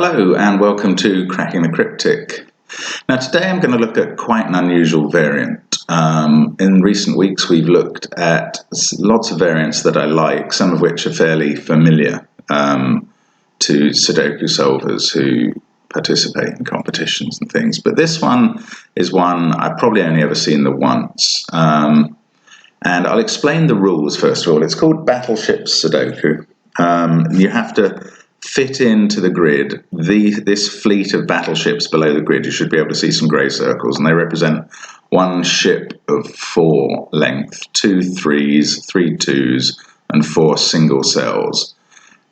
Hello and welcome to Cracking the Cryptic. Now today I'm going to look at quite an unusual variant. In recent weeks we've looked at lots of variants that I like, some of which are fairly familiar to Sudoku solvers who participate in competitions and things. But this one is one I've probably only ever seen once. And I'll explain the rules first of all. It's called Battleships Sudoku. You have to fit into the grid this fleet of battleships below the grid. You should be able to see some grey circles, and they represent one ship of 4 length, 2 3s, 3 2s, and 4 single cells.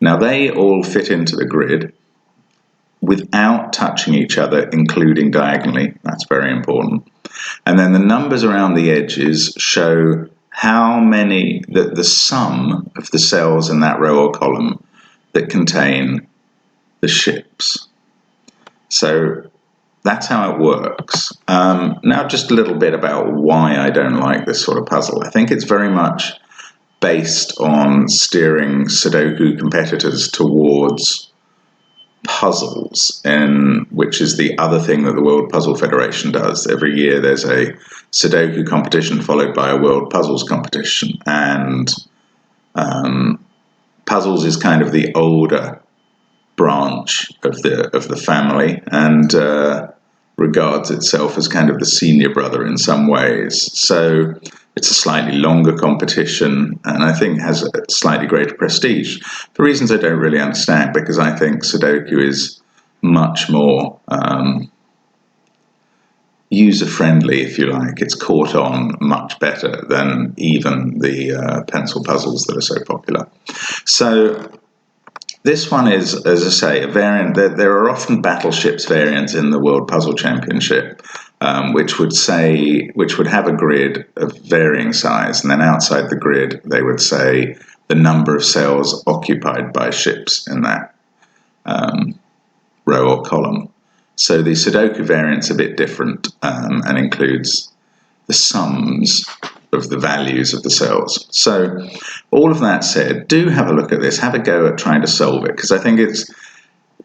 Now they all fit into the grid without touching each other, including diagonally. That's very important. And then the numbers around the edges show how many, the sum of the cells in that row or column that contain the ships. So that's how it works. Now just a little bit about why I don't like this sort of puzzle. I think it's very much based on steering Sudoku competitors towards puzzles, which is the other thing that the World Puzzle Federation does. Every year there's a Sudoku competition followed by a World Puzzles competition, and puzzles is kind of the older branch of the family, and regards itself as kind of the senior brother in some ways. So it's a slightly longer competition, and I think has a slightly greater prestige for reasons I don't really understand, because I think Sudoku is much more user-friendly, if you like. It's caught on much better than even the pencil puzzles that are so popular. So this one is, as I say, a variant. There are often battleships variants in the World Puzzle Championship, which would have a grid of varying size, and then outside the grid they would say the number of cells occupied by ships in that row or column. So the Sudoku variant's a bit different, and includes the sums of the values of the cells. So all of that said, do have a look at this, have a go at trying to solve it, because I think it's,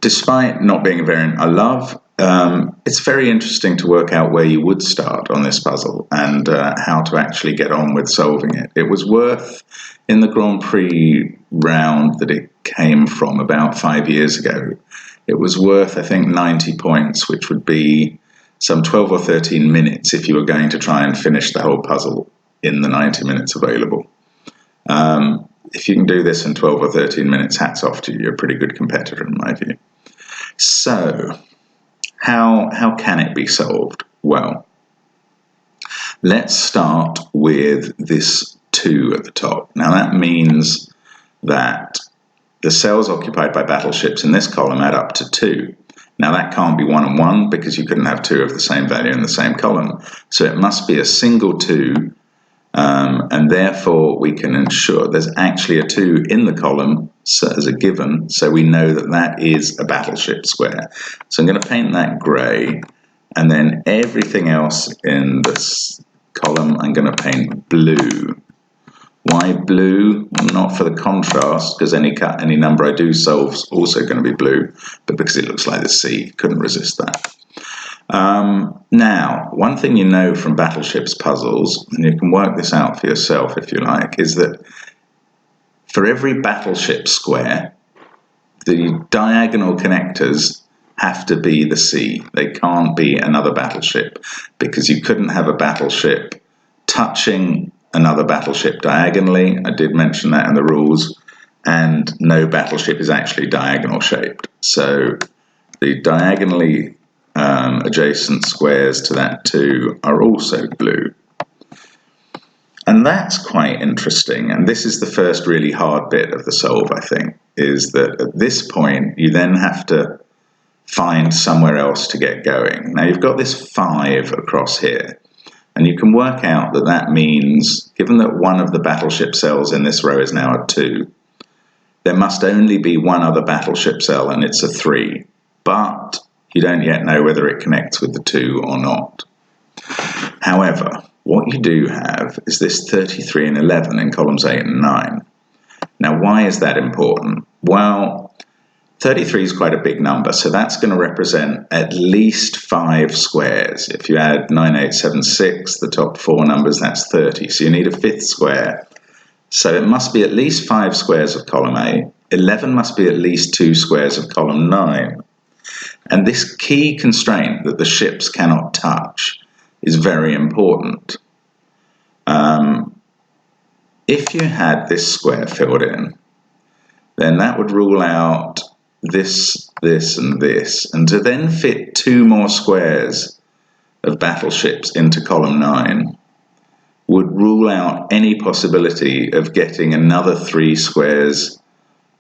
despite not being a variant I love, it's very interesting to work out where you would start on this puzzle and how to actually get on with solving it. It was worth, in the Grand Prix round that it came from about 5 years ago, it was worth, I think, 90 points, which would be some 12 or 13 minutes if you were going to try and finish the whole puzzle in the 90 minutes available. If you can do this in 12 or 13 minutes, hats off to you. You're a pretty good competitor in my view. So, how can it be solved? Well, let's start with this 2 at the top. Now that means that the cells occupied by battleships in this column add up to 2. Now that can't be 1 and 1, because you couldn't have 2 of the same value in the same column. So it must be a single 2, and therefore we can ensure there's actually a 2 in the column as a given, so we know that that is a battleship square. So I'm going to paint that grey, and then everything else in this column I'm going to paint blue. Why blue? Well, not for the contrast, because any number I do solve is also going to be blue, but because it looks like the sea. Couldn't resist that. Now, one thing you know from battleships puzzles, and you can work this out for yourself if you like, is that for every battleship square, the diagonal connectors have to be the sea. They can't be another battleship, because you couldn't have a battleship touching another battleship diagonally. I did mention that in the rules, and no battleship is actually diagonal shaped. So the diagonally adjacent squares to that 2 are also blue. And that's quite interesting, and this is the first really hard bit of the solve, I think, is that at this point you then have to find somewhere else to get going. Now you've got this 5 across here, and you can work out that that means, given that one of the battleship cells in this row is now a 2, there must only be one other battleship cell, and it's a 3. But you don't yet know whether it connects with the 2 or not. However, what you do have is this 33 and 11 in columns 8 and 9. Now, why is that important? Well, 33 is quite a big number, so that's going to represent at least 5 squares. If you add 9876, the top 4 numbers, that's 30. So you need a 5th square. So it must be at least 5 squares of column A. 11 must be at least 2 squares of column 9. And this key constraint that the ships cannot touch is very important. If you had this square filled in, then that would rule out this, this, and this. And to then fit 2 more squares of battleships into column 9 would rule out any possibility of getting another 3 squares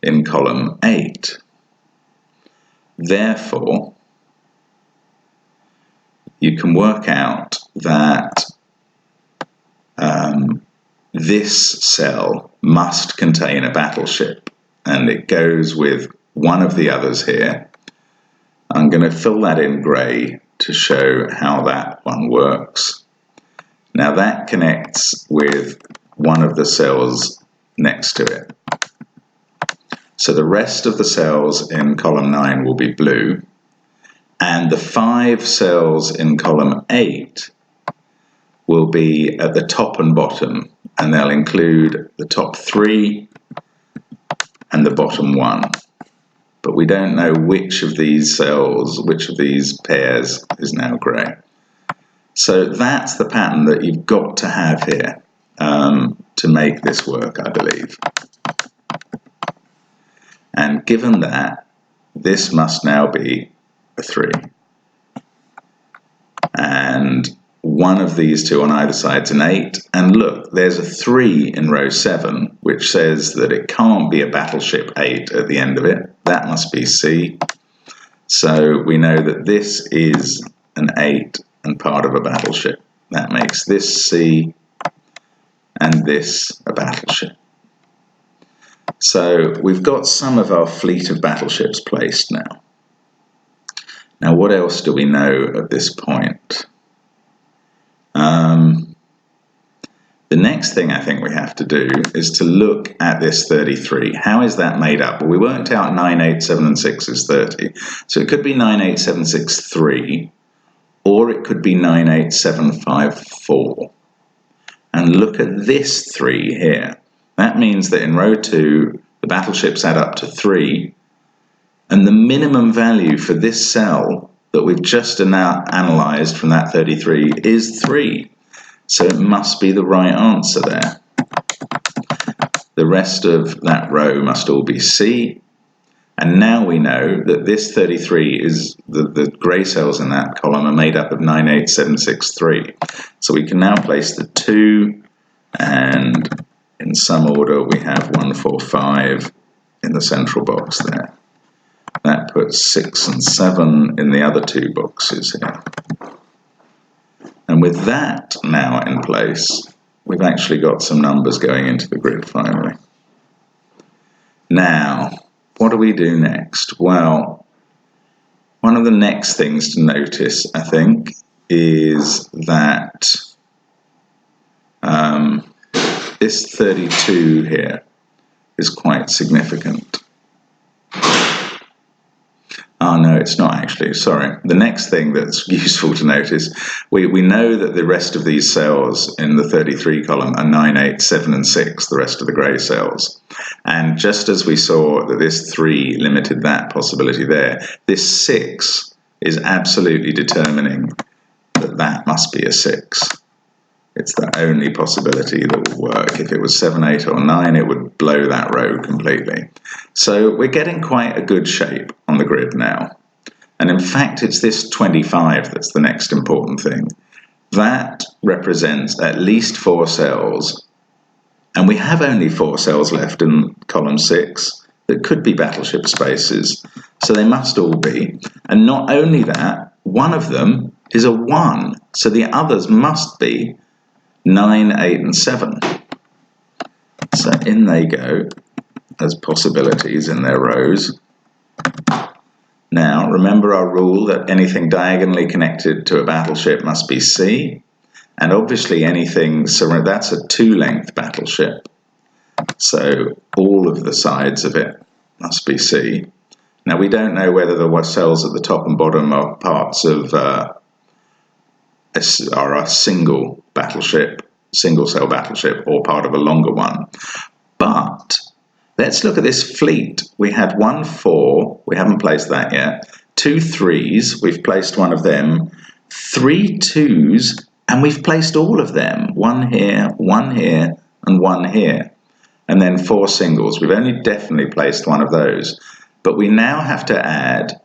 in column 8. Therefore, you can work out that this cell must contain a battleship, and it goes with one of the others here. I'm going to fill that in grey to show how that one works. Now that connects with one of the cells next to it. So the rest of the cells in column 9 will be blue, and the 5 cells in column 8 will be at the top and bottom, and they'll include the top 3 and the bottom 1. But we don't know which of these cells, which of these pairs is now grey. So that's the pattern that you've got to have here to make this work, I believe. And given that, this must now be a 3. And one of these 2 on either side is an 8. And look, there's a 3 in row 7, which says that it can't be a battleship 8 at the end of it. That must be C. So we know that this is an 8 and part of a battleship. That makes this C and this a battleship. So we've got some of our fleet of battleships placed now. Now what else do we know at this point? The next thing I think we have to do is to look at this 33. How is that made up? Well, we worked out 9, 8, 7, and 6 is 30. So it could be 9, 8, 7, 6, 3, or it could be 9, 8, 7, 5, 4. And look at this 3 here. That means that in row 2, the battleships add up to 3, and the minimum value for this cell that we've just now analysed from that 33 is 3. So it must be the right answer there. The rest of that row must all be C. And now we know that this 33 is, the grey cells in that column are made up of 9, 8, 7, 6, 3. So we can now place the 2, and in some order we have 1, 4, 5 in the central box there. That puts 6 and 7 in the other 2 boxes here. And with that now in place, we've actually got some numbers going into the grid finally. Now, what do we do next? Well, one of the next things to notice, I think, is that this 32 here is quite significant. Oh no, it's not actually, sorry. The next thing that's useful to notice, we know that the rest of these cells in the 33 column are 9, 8, 7, and 6, the rest of the grey cells. And just as we saw that this 3 limited that possibility there, this 6 is absolutely determining that that must be a 6. It's the only possibility that will work. If it was 7, 8, or 9, it would blow that row completely. So we're getting quite a good shape on the grid now. And in fact, it's this 25 that's the next important thing. That represents at least 4 cells. And we have only 4 cells left in column 6 that could be battleship spaces. So they must all be. And not only that, one of them is a 1. So the others must be 9, 8, and 7. So in they go as possibilities in their rows. Now, remember our rule that anything diagonally connected to a battleship must be C, and obviously anything, so that's a 2-length battleship, so all of the sides of it must be C. Now we don't know whether the cells at the top and bottom are parts of are a single cell battleship, or part of a longer one. But let's look at this fleet. We had 1 4, we haven't placed that yet, 2 3s, we've placed one of them, 3 2s, and we've placed all of them, 1 here, and 1 here, and then 4 singles. We've only definitely placed one of those, but we now have to add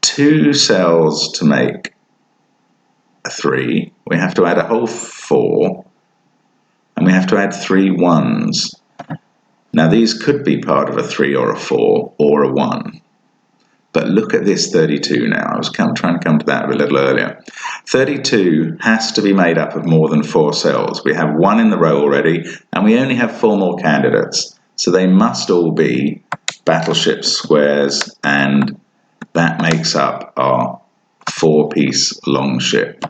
2 cells to make a 3, we have to add a whole 4, and we have to add 3 1s. Now these could be part of a 3 or a 4 or a 1. But look at this 32 now. I was trying to come to that a little earlier. 32 has to be made up of more than 4 cells. We have 1 in the row already, and we only have 4 more candidates. So they must all be battleship squares, and that makes up our 4-piece long ship.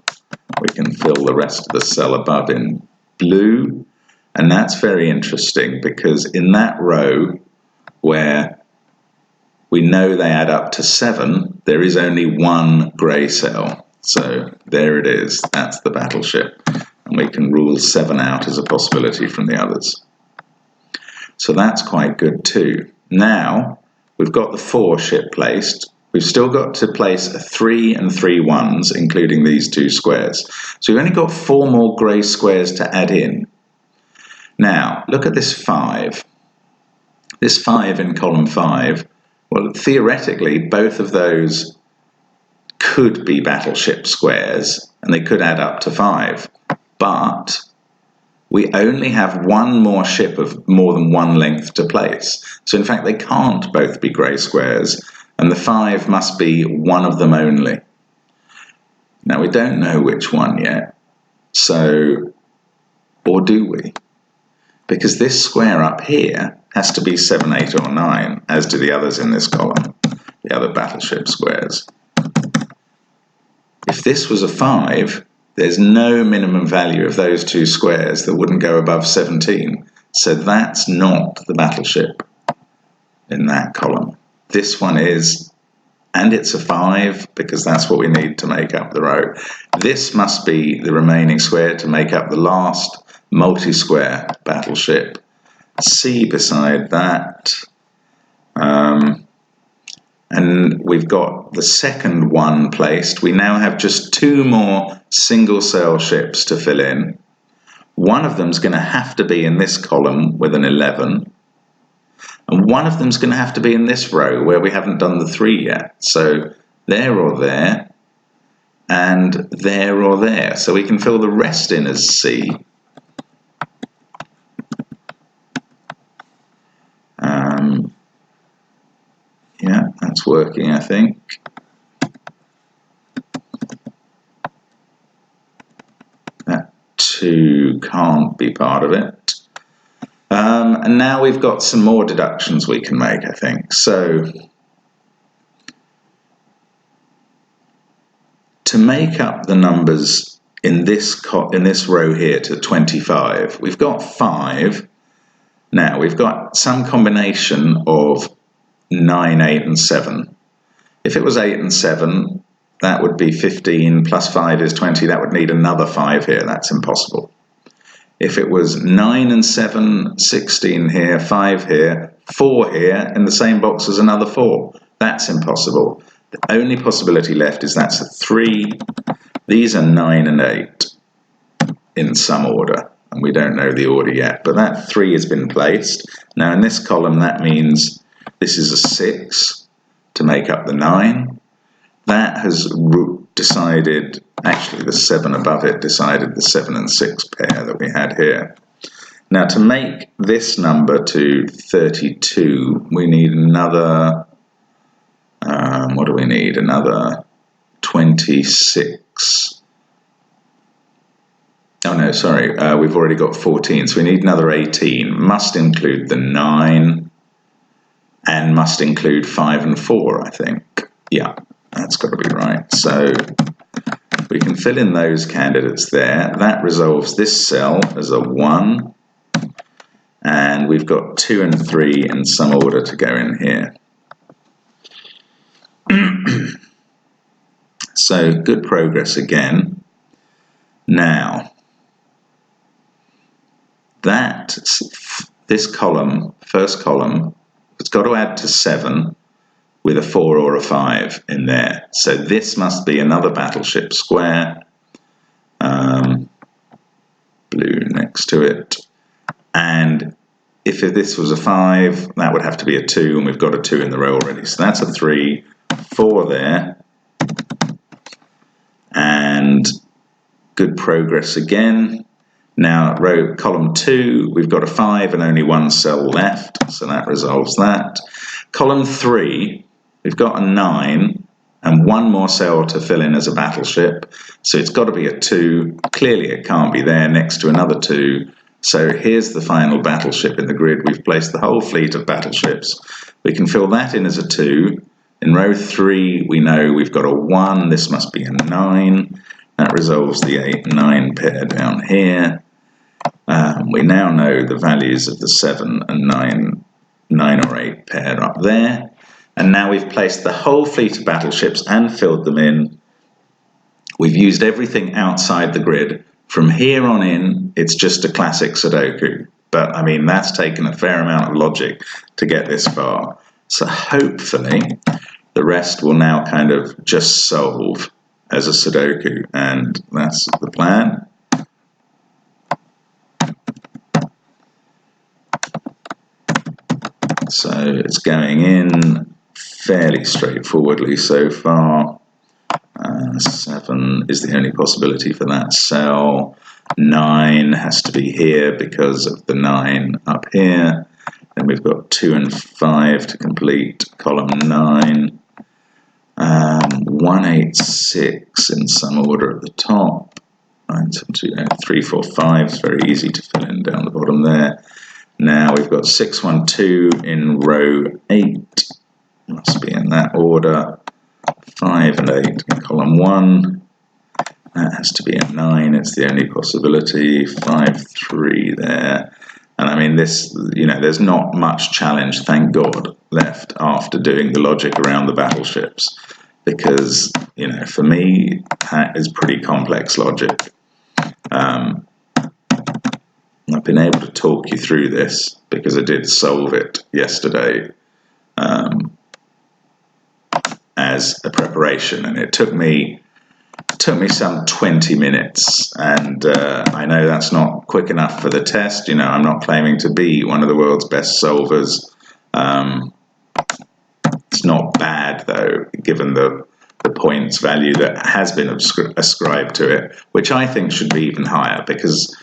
We can fill the rest of the cell above in blue. And that's very interesting, because in that row where we know they add up to 7, there is only 1 grey cell. So there it is, that's the battleship. And we can rule 7 out as a possibility from the others. So that's quite good too. Now we've got the 4 ship placed. We've still got to place a 3 and 3 1s, including these 2 squares. So we've only got 4 more grey squares to add in. Now, look at this 5. This 5 in column 5, well, theoretically, both of those could be battleship squares, and they could add up to 5. But we only have 1 more ship of more than 1 length to place. So in fact, they can't both be grey squares, and the 5 must be one of them only. Now, we don't know which one yet, so, or do we? Because this square up here has to be 7, 8, or 9, as do the others in this column, the other battleship squares. If this was a 5, there's no minimum value of those 2 squares that wouldn't go above 17. So that's not the battleship in that column. This one is, and it's a 5, because that's what we need to make up the row. This must be the remaining square to make up the last multi-square battleship. C beside that, and we've got the second one placed. We now have just 2 more single cell ships to fill in. One of them's going to have to be in this column with an 11, and one of them's going to have to be in this row where we haven't done the 3 yet. So there or there, and there or there. So we can fill the rest in as C. Yeah, that's working, I think. That 2 can't be part of it. And now we've got some more deductions we can make, I think. So, to make up the numbers in this row here to 25, we've got 5. Now, we've got some combination of 9, 8, and 7. If it was 8 and 7, that would be 15, plus 5 is 20. That would need another 5 here. That's impossible. If it was 9 and 7, 16 here, 5 here, 4 here, in the same box as another 4. That's impossible. The only possibility left is that's a 3. These are 9 and 8 in some order, and we don't know the order yet, but that 3 has been placed. Now in this column, that means this is a 6 to make up the 9. That has decided, actually the 7 above it decided the 7 and 6 pair that we had here. Now to make this number to 32, we need another, what do we need? Another 26. Oh no, sorry, we've already got 14, so we need another 18. Must include the 9. And must include 5 and 4, I think. Yeah, that's got to be right. So we can fill in those candidates there. That resolves this cell as a 1. And we've got 2 and 3 in some order to go in here. So good progress again. Now, this column, first column, it's got to add to 7 with a 4 or a 5 in there. So this must be another battleship square. Blue next to it. And if this was a 5, that would have to be a 2, and we've got a 2 in the row already. So that's a 3, 4 there. And good progress again. Now, column 2, we've got a 5 and only 1 cell left, so that resolves that. Column 3, we've got a 9 and 1 more cell to fill in as a battleship, so it's got to be a 2. Clearly it can't be there next to another 2. So here's the final battleship in the grid. We've placed the whole fleet of battleships. We can fill that in as a 2. In row 3, we know we've got a 1. This must be a 9. That resolves the 8-9 pair down here. We now know the values of the 7 and 9 or 8 pair up there. And now we've placed the whole fleet of battleships and filled them in. We've used everything outside the grid. From here on in, it's just a classic Sudoku. But, I mean, that's taken a fair amount of logic to get this far. So hopefully the rest will now kind of just solve as a Sudoku. And that's the plan. So it's going in fairly straightforwardly so far. 7 is the only possibility for that cell. 9 has to be here because of the 9 up here. Then we've got 2 and 5 to complete column 9. 1, 8, 6 in some order at the top. 9, 7, 2, 3, 4, 5 is very easy to fill in down the bottom there. Now we've got 6, 1, 2 in row 8. Must be in that order. 5 and 8 in column 1. That has to be a 9. It's the only possibility. 5, 3 there. And I mean, this, you know, there's not much challenge, thank God, left after doing the logic around the battleships. Because, you know, for me, that is pretty complex logic. I've been able to talk you through this because I did solve it yesterday as a preparation, and it took me some 20 minutes, and I know that's not quick enough for the test. You know, I'm not claiming to be one of the world's best solvers. It's not bad though, given the points value that has been ascribed to it, which I think should be even higher, because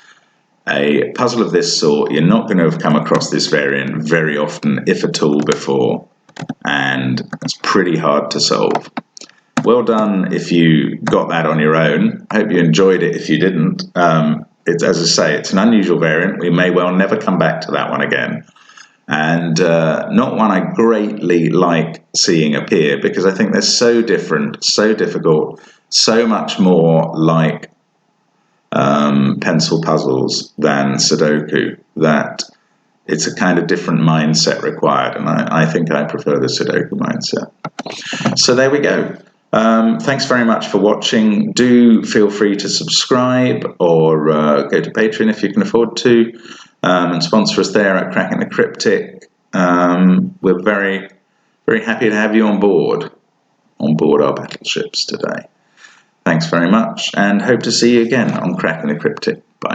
a puzzle of this sort, you're not going to have come across this variant very often, if at all, before, and it's pretty hard to solve. Well done if you got that on your own. I hope you enjoyed it if you didn't. It's, as I say, it's an unusual variant. We may well never come back to that one again. And not one I greatly like seeing appear, because I think they're so different, so difficult, so much more like pencil puzzles than Sudoku, that it's a kind of different mindset required, and I think I prefer the Sudoku mindset. So there we go. Thanks very much for watching. Do feel free to subscribe or go to Patreon if you can afford to, and sponsor us there at Cracking the Cryptic. We're very, very happy to have you on board our battleships today. Thanks very much, and hope to see you again on Cracking the Cryptic. Bye.